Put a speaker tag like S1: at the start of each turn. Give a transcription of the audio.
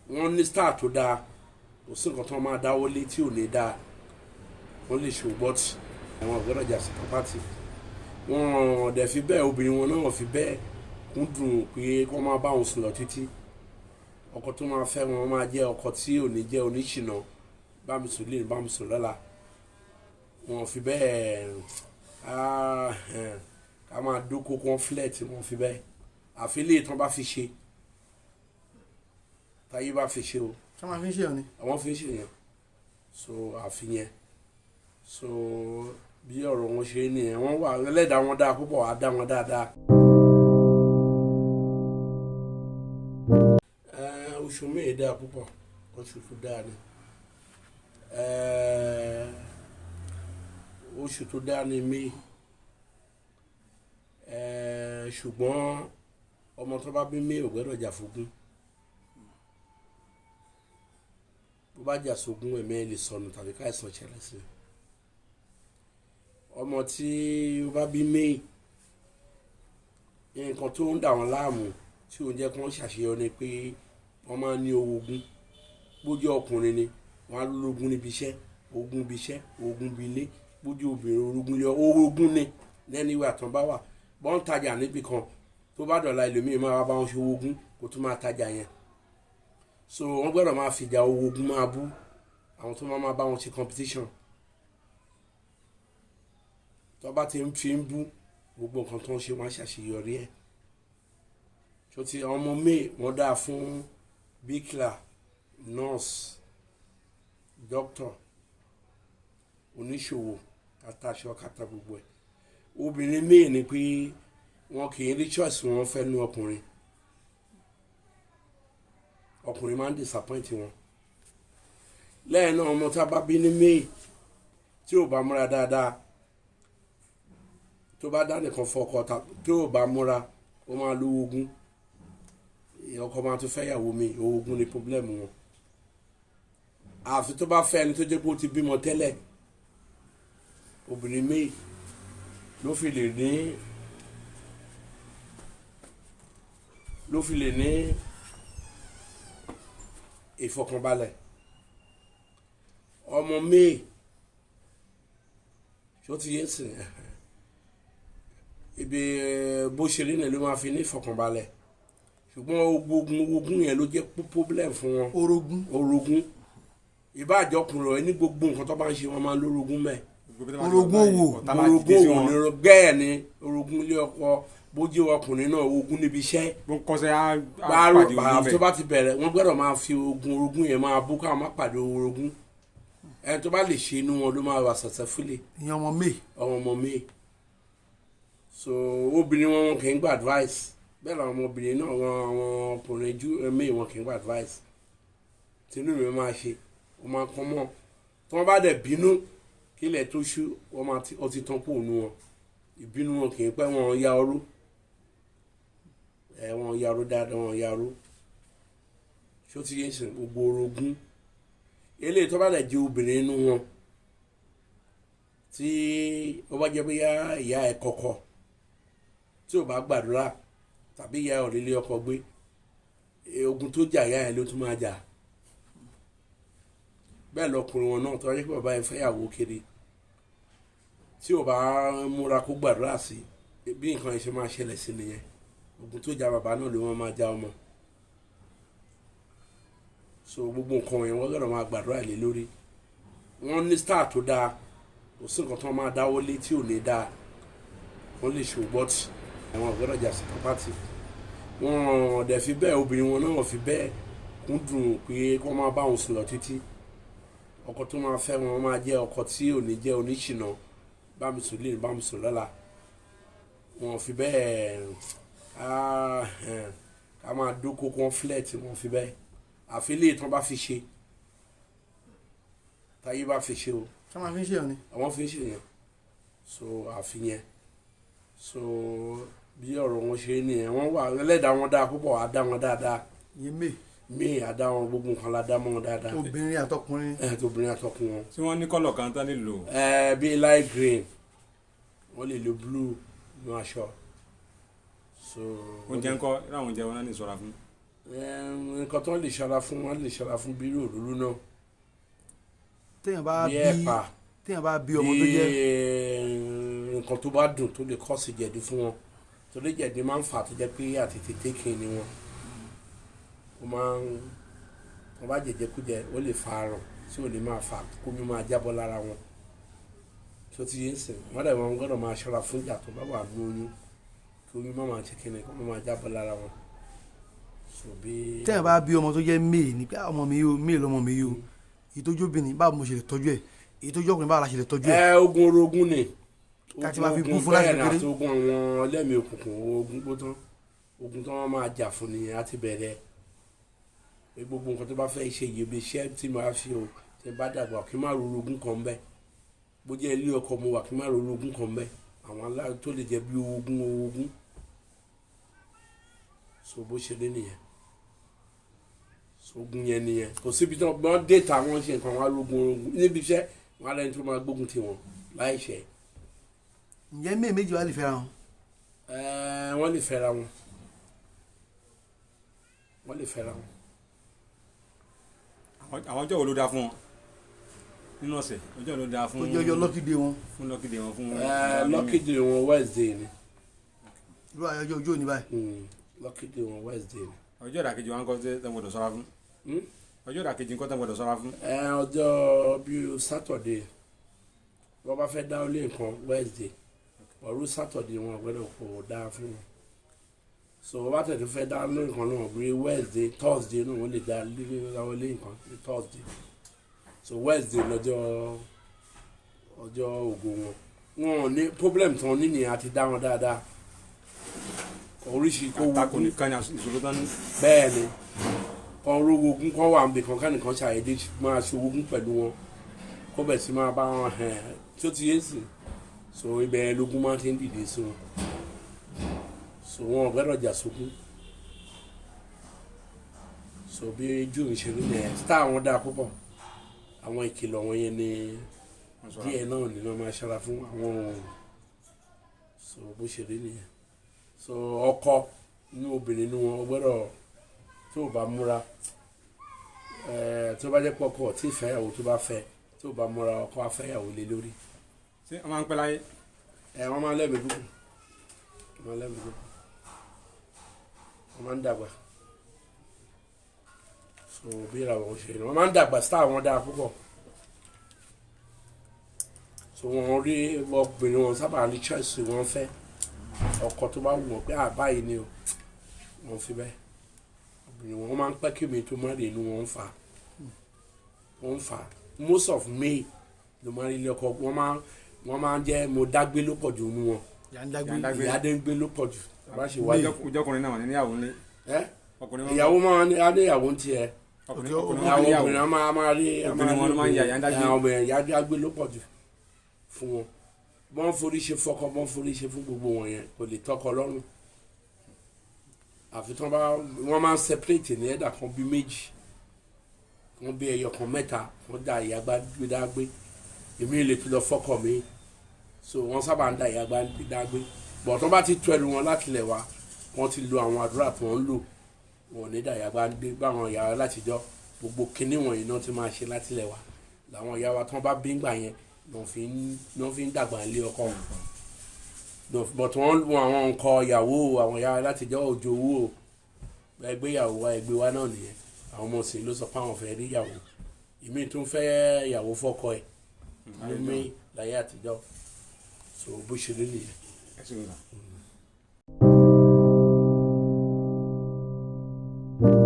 S1: wọ́n ní star tó dáa kò sí nǹkan tó máa dáwọ́ lé tí ò ní dáa wọ́n lè ṣe bọ́tì àwọn ọ̀gbọ́dọ̀ jà sí property wọ́n dẹ̀ fi bẹ́ẹ̀ obìnrin wọn náà fi bẹ́ẹ̀ kúndùn pé kó máa bá wọn sùn lọ títí ọkọ tó máa fẹ́ wọn máa jẹ́ ọkọ tí ò ní jẹ́ oníṣìnà bá mi sùn lé bá mi sùn lọ́la wọn fi bẹ́ẹ̀ ká máa dókó kó wọn fílẹ̀tì wọn fi bẹ́ẹ̀ àfi lè tán bá fi ṣe táyé bá fi ṣe o.
S2: ṣé wọn fi ń ṣe yàn ni.
S1: àwọn fi ń ṣe yàn so àfi yẹn so bí ọ̀rọ̀ wọn ṣe nìyẹn wọ́n wà ẹlẹ́dàá wọn dáa púpọ̀ á dá wọn dáadáa. oṣù May dáa púpọ̀ oṣù tó dáa ni oṣù tó dáa ni May ṣùgbọ́n ọmọ tó bá bí May ò gbọ́dọ̀ jà fógún bó bá jà sógún ẹ̀mí ẹ̀ lè sọnù tàbí káìsàn ṣẹlẹ̀ sí ọmọ tí ó bá bí May nǹkan tó ń dà wọ́n láàmú tí ó ń jẹ́ kí wọ́n ṣàṣeyọrí ni pé wọ́n máa ń ní owó ogún bójú ọkùnrin ni wọ́n á lógún níbi iṣẹ́ ogún ibi iṣẹ́ ogún ibi ilé bójú obìnrin orogún lé orogún ni lẹ́ni ìwé àtàn bá wà bọ́n ń tajà níbì kan tó bá dọ̀la ẹlòmíì máa wá bá wọn ṣe owó ogún kó tó máa tajà yẹn so wọ́n gbọ́dọ̀ máa fìjà owó ogún máa bú àwọn tó máa bá wọn ṣe competition tó bá ti ń fi ń bú gbogbo nǹkan tó ń ṣe wọ́n ṣàṣeyọrí ẹ̀ tó ti ọmọ May wọ́n dáa fún bíkìlà nurse doctor oníṣòwò kàtàṣọ kàtà gbogbo ẹ̀ obìnrin May ni pé wọn kì í rí choice wọn fẹ́ nu ọkùnrin máa ń disappoint wọn lẹ́yìn náà ọmọ tá a bá bí ní May tí ò bá múra dáadáa tó bá dá nìkan fọkọ tí ò bá múra ó máa lówó ogún ọkọ máa tún fẹ́ yàwó mi ogún ni problem wọn àfi tó bá fẹ́ ẹni tó jẹ́ pé ó ti bímọ tẹ́lẹ̀ obìnrin May ló fi lè ní ìfọkànbalẹ̀ ọmọ May tó ti yé sìn ibi bó ṣe rí náà ló máa fi ní ìfọkànbalẹ̀ ṣùgbọ́n ogún yẹn ló jẹ́ problem fún wọn orogún ìbáàjọkùnrin rẹ ní gbogbo nǹkan tó bá ń ṣe wọn máa ń lórogún mẹ́ orogún ní bẹ́ẹ̀ ni orogún ilé ọkọ bójú ọkùnrin náà ogún níbi iṣẹ́ tó bá ti bẹ̀rẹ̀ wọ́n gbọ́dọ̀ máa fi orogún yẹn máa bú káwọn má pàdé orogún ẹni tó bá lè ṣe inú wọn ló máa wà successfully.
S2: ìyẹn ọmọ May
S1: so obìnrin wọn kì í gba advice bẹ́ẹ̀ làwọn ọmọbìnrin náà àwọn ọkùnrin May wọn kì í gba advice tinú mi máa ṣe wọ́n máa kọ́ mọ́ tí wọ́n bá dẹ̀ bínú kí ilẹ̀ tó ṣú wọ́n ti tán pòónú wọn ìbínú wọn kì í pẹ́ wọn ya ọrú wọn ya ọrú dáadáa wọn ya ọrú ṣó ti yé sìn gbogbo orogún eléyìí tó bá dẹ̀ jẹ́ obìnrin inú wọn tí ó bá jẹ́ bóyá ìyá ẹ̀ kọ̀kọ̀ tí ò bá gbàdúrà tàbí ìyá ẹ̀ òrìlé ọkọ gbé ogun tó jà ìyá ẹ̀ ló tún máa jà bẹ́ẹ̀ lọkùnrin wọn náà tó wáyé pé bàbá ẹ̀ fẹ́yàwó kiri tí ò bá múra kó gbàdúrà sí bí nǹkan ẹ̀ ṣe máa ṣẹlẹ̀ sí nìyẹn ogun tó jà bàbá náà ló máa já ọmọ so gbogbo nǹkan yẹn wọ́n gbọ́dọ̀ máa gbàdúrà lé lórí wọ́n ní star tó dáa kò sí nǹkan tó máa dáwọ́ lé tí ò ní dáa wọ́n lè ṣe bọ́tì àwọn ọ̀gbọ́dọ̀ jà sí property wọ́n dẹ̀ fi bẹ́ẹ̀ obìnrin wọn náà fi bẹ́ẹ̀ kúndùn pé kó máa bá wọn sùn lọ títí ọkọ tó máa fẹ́ wọn máa jẹ́ ọkọ tí ò ní jẹ́ oníṣìnà bá mi sùn lé bá mi sùn lọ́la wọ́n fi bẹ́ẹ̀ ká máa dókó kó wọn fílẹ̀tì wọ́n fi bẹ́ẹ̀ àfi lè tán bá fi ṣe táyé bá fi ṣe o.
S2: ṣé wọn fi ń ṣe yàn ni.
S1: àwọn fi ń ṣe yàn so àfi yẹn so bí ọ̀rọ̀ wọn ṣe nìyẹn wọ́n wà ẹlẹ́dàá wọn dáa púpọ̀ á dá wọn dáadáa.
S2: ìyẹn
S1: May á dá wọn gbogbo nǹkan la dá mọ́ wọn dáadáa.
S2: obìnrin àtọkùnrin.
S1: obìnrin àtọkùnrin wọn.
S3: tí wọ́n ní kọ́lọ̀ kan tán nílò.
S1: bí light green wọ́n lè lo blue ní aṣọ.
S3: oúnjẹ ńkọ́ láwọn oúnjẹ wọn náà ní ìṣọ́ra fún.
S1: nǹkan tó lè ṣara fún wọn lè ṣara fún bírò òróró náà
S2: téèyàn bá bí ọmọ tó jẹ́
S1: nǹkan tó bá dùn tó lè kọ́ sí jẹ̀dí fún wọn torí jẹ̀dí máa ń fà tó jẹ́ pé àtètè tékè ni wọn wọ́n bá jẹ̀jẹ̀kújẹ ó lè fa àrùn tí ò lè máa fà kó mi máa jábọ́ lára wọn tó ti yé sìn wọ́n dẹ̀ wọ́n gbọ́dọ̀ máa ṣọ́ra fún ìjà tó bá wà ní oyún kí oyún má máa ṣe kíni kó má máa jábọ́ lára wọn.
S2: téèyàn bá bí ọmọ tó jẹ́ méè ní pé ọmọ mi yóò méè lọ́mọ mi yóò ìtọ́jú obìnrin báwo mo ṣe lè tọ́jú ẹ̀ ìtọ́jú ọkùnrin báwo la ṣe lè tọ́jú ẹ̀.
S1: ogun orogún ni
S2: káti máa fi kú fún láti kékeré
S1: àti ogun àwọn ẹlẹ́mìí òkùnkùn ogun gbótán ogun tí wọ́n máa jà fún nìyẹn á ti bẹ̀rẹ̀ gbogbo nǹkan tó bá fẹ́ ṣe iyebí iṣẹ́ tí màá ṣe o tí bá dàgbà kí n má ro orogún kan bẹ́ẹ̀ bó jẹ́ ilé ọkọ mo wà kí n má ro orogún kan bẹ́ẹ̀ àwọn aláàrú tó lè jẹ́ bí ogún so bó ṣe dé nìyẹn so ogun yẹn nìyẹn kò síbi tí wọ́n dé ta wọ́n ṣe nǹkan wọn á rogun orogún níbi iṣẹ́ wọn á lẹ́ni tó máa gbógun ti wọn láì ṣe.
S2: ǹjẹ́ méè méjì wá lè fẹ́ra wọn.
S1: wọ́n lè fẹ́ra wọn
S3: àwọn ọjọ́ wo ló dáa fún wọn nínú ọ̀sẹ̀ ọjọ́ wo ló dáa fún
S2: ọjọ́ lọ́kìdé wọn.
S3: fún lọ́kìdé wọn fún
S1: lọ́kìdé wọn Wednesday ni.
S2: irú àyájọ́ ọjọ́ òní báyìí.
S1: lọ́kìdé wọn Wednesday ni.
S3: ọjọ́ ìdàkejì wọn kọ́ tẹ́ gbọ́dọ̀ ṣọ́ra fún. ọjọ́ ìdàkejì nǹkan tẹ́ gbọ́dọ̀ ṣọ́ra fún.
S1: ọjọ́ bíi Saturday wọ́n bá fẹ́ dá ó lé nǹkan Wednesday ọ̀rú Saturday wọn gbọ́dọ̀ kò dáa fún wọn so wọ́n bá tẹ̀lé fẹ́ dá lé nǹkan náà bí Wednesday Thursday náà wọ́n lè dá lé nǹkan ní Thursday so Wednesday lọ́jọ́ ògùn wọn ò ní problem tí wọ́n ní nìyẹn àti dá wọn dáadáa oríṣi kó
S3: àtakò nìkan ní ìṣòro tán ní.
S1: bẹ́ẹ̀ ni kan rówó ogún kan wà níbi kan kánìkan ṣàyẹ̀dé máa ṣòwò ogún pẹ̀lú wọn kó bẹ̀ sí máa bá wọn tí ó ti yé sí so ibẹ̀ lógún máa ti ń dìde sí wọn so wọn gbọ́dọ̀ jà sókún so bí june ṣe rí nìyẹn star wọn dáa púpọ̀ àwọn ìkìlọ̀ wọn yẹn ní díẹ̀ náà nínú máa ṣọ́ra fún àwọn ohun so bó ṣe rí nìyẹn so ọkọ inú obìnrin inú wọn gbọ́dọ̀ tó o bá múra tó bá jẹ́ pọ̀ ọkọ tí ìfẹ́yàwó tó bá fẹ́ tó o bá múra ọkọ afẹ́yàwó lé lórí.
S3: ṣé wọ́n máa ń pẹ́ láyé.
S1: wọ́n máa ń lẹ́mìí dúkù wọ́n máa ń dàgbà so bí ìràwọ̀ ṣe wọ́n máa ń dàgbà star wọn dáa púpọ̀ so wọ́n rí obìnrin wọn sábà ní choice wọn fẹ́ ọkọ tó bá wù wọ́n pé báyìí ni o wọ́n fi bẹ́ẹ̀ obìnrin wọn máa ń pẹ́ kí mi tó má rí inú wọn ń fà most of May ló máa rí ilé ọkọ wọ́n máa ń jẹ́ mo dágbé ló pọ̀ jù nínú wọn ìyáde ń gbé ló pọ̀ jù bá ṣe wáyé.
S3: ọjọ́kùnrin náà wà ní ìyàwó ní.
S1: ìyàwó máa ní adéyàwó ń tiẹ̀
S3: ọkùnrin
S1: obìnrin máa rí
S3: obìnrin wọn máa ń yà yàndágbé.
S1: ọmọ ìyáde ló pọ̀ jù fún wọn bọ́n forí ṣe fọkọ bọ́n forí ṣe fún gbogbo wọn yẹn kò lè tọkọ lọ́rùn àfi tí wọ́n máa ń separate ní ẹ̀dà kan bí méjì wọ́n bí ẹyọ kan mẹ́ta wọ́n dá ìyàgbá gbé dágbé èmi lè tún lọ fọkọ mi so wọ́n sábà ń dá ìyàgbá gbé dágbé bọ̀ tó bá ti tú ẹnu wọn láti lẹ̀ wá wọ́n ti lo àwọn àdúrà tí wọ́n ń lò wọ́n ní dá ìyàgbá gbé báwọn ìyàwó látijọ́ gbogbo kinní wọ̀nyí náà ti máa ṣe láti lẹ̀ wá làwọn ìyàwó tí wọ́n bá bí ń gbà yẹn ló fi ń dàgbà ilé ọkọ wọn but wọ́n lu àwọn nǹkan ìyàwó àwọn ìyàwó látijọ́ òjò owó ẹgbẹ́ ìyàwó wa ẹgbẹ́ wa náà nìyẹn àwọn ọmọ sì ló sọ pé àwọn fẹ́ rí ìyàwó ìmí tó ń fẹ́ ìyàwó fọ́kọ ẹ̀ ní mí láyé àtijọ́ so bó ṣe lé nìyẹn.